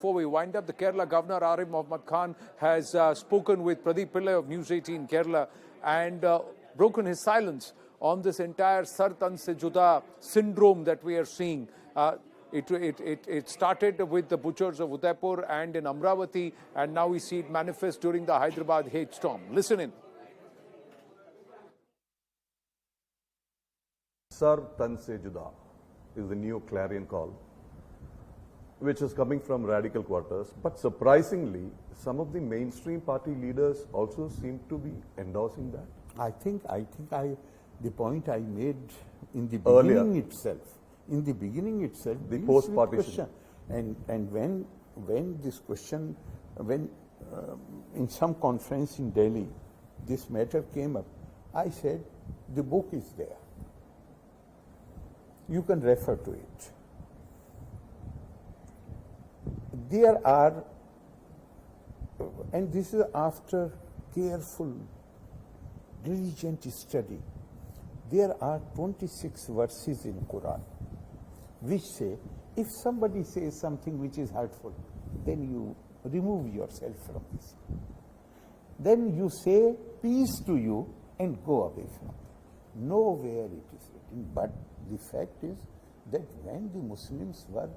Before we wind up, the Kerala Governor Arif Mohammad Khan has spoken with Pradeep Pillai of News18 Kerala and broken his silence on this entire Sar Tan Se Juda syndrome that we are seeing. It started with the butchers of Udaipur and in Amravati, and now we see it manifest during the Hyderabad hate storm. Listen in. Sar Tan Se Juda is the new clarion call, which is coming from radical quarters. But surprisingly, some of the mainstream party leaders also seem to be endorsing that. I think the point I made in the beginning itself, the post-partition, and when this question, in some conference in Delhi, this matter came up, I said the book is there. You can refer to it. There are, and this is after careful, diligent study, there are 26 verses in Quran which say, if somebody says something which is hurtful, then you remove yourself from this. Then you say, peace to you, and go away from it. Nowhere it is written. But the fact is that when the Muslims were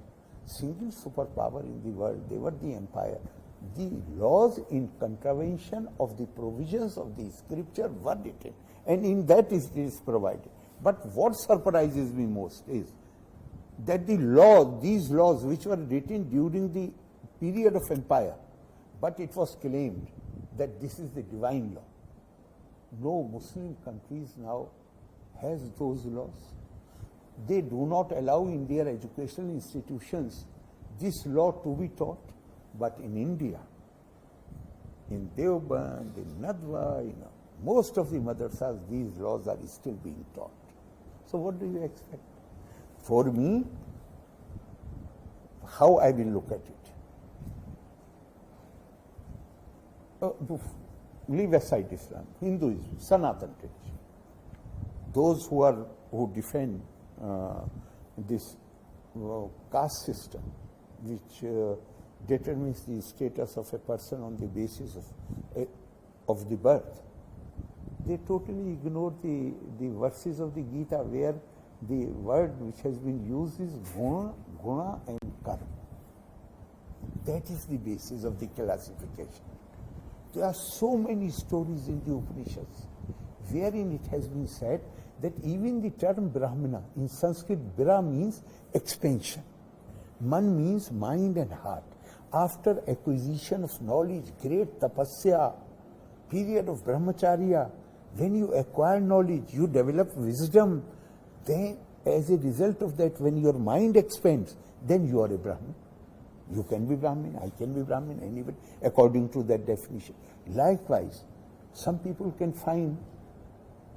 single superpower in the world, they were the empire, the laws in contravention of the provisions of the scripture were written, and in that it is provided. But what surprises me most is that these laws which were written during the period of empire, but it was claimed that this is the divine law. No Muslim countries now has those laws. They do not allow in their educational institutions this law to be taught. But in India, in Deoband, in Nadwa, most of the madrasas, these laws are still being taught. So what do you expect? For me, how I will look at it. Leave aside Islam, Hinduism, Sanatan tradition. Those who defend this caste system, which determines the status of a person on the basis of the birth, they totally ignore the verses of the Gita where the word which has been used is guna and karma. That is the basis of the classification. There are so many stories in the Upanishads wherein it has been said that even the term Brahmana, in Sanskrit, Bra means expansion. Man means mind and heart. After acquisition of knowledge, great tapasya, period of brahmacharya, when you acquire knowledge, you develop wisdom, then as a result of that, when your mind expands, then you are a Brahmin. You can be Brahmin, I can be Brahmin, anybody, according to that definition. Likewise, some people can find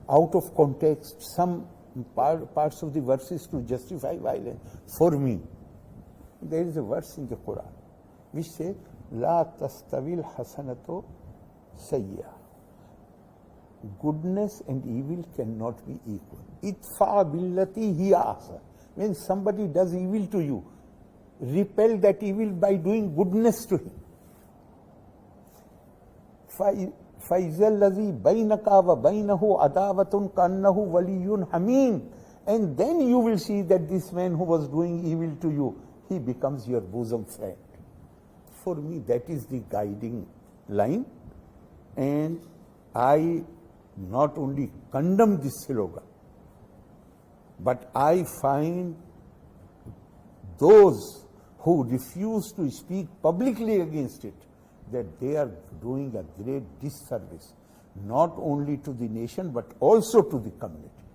out of context some parts of the verses to justify violence. For me, there is a verse in the Quran which says, La tastavil hasanato sayya. Goodness and evil cannot be equal. Itfa billati hiya ahsan. When somebody does evil to you, repel that evil by doing goodness to him. فَإِذَا الَّذِي بَيْنَكَ وَبَيْنَهُ عَدَاوَةٌ كَأَنَّهُ وَلِيٌّ حَمِيمٌ. And then you will see that this man who was doing evil to you, he becomes your bosom friend. For me, that is the guiding line. And I not only condemn this slogan, but I find those who refuse to speak publicly against it, that they are doing a great disservice, not only to the nation, but also to the community.